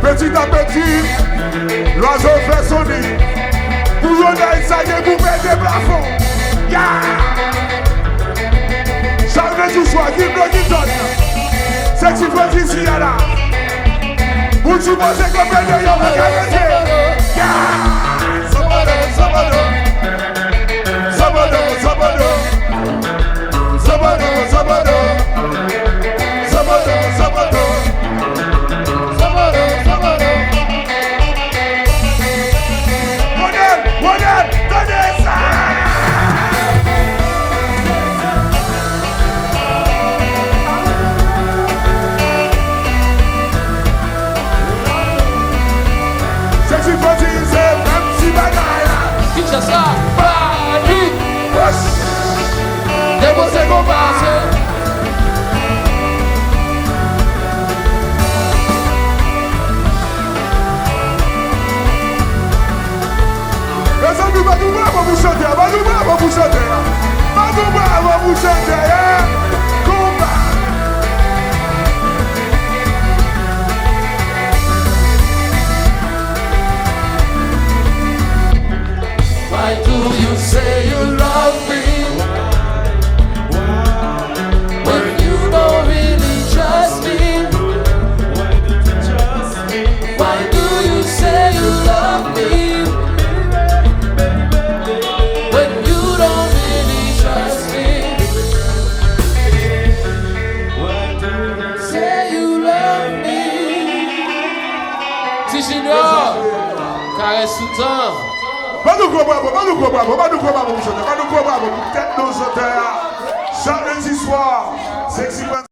Petit à petit, l'oiseau fait son nid. Bouillion Night, ça y est, vous mettez des plafonds. Jamais du choix, qui bloque, qui donne. C'est que tu peux ici, là. Où tu penses que le pédé, y'en a gagné. Sabado, sabado. Sabado, sabado. Sabado, sabado. Sabado, sabado. Ça, Panick, des mots c'est qu'on passe. Les amis, va nous voir, vous chanter, va nous voir, vous chanter, va nous voir, vous chanter, Konpa. Why do you say you love me when you don't really trust me? Why do you say you love me when you don't really trust me? Say you love me. Si j'ignore, caresse sous temps. Va nous croire, va nous croire, va nous croire, va nous croire, peut-être nos auteurs, chaque lundi soir, c'est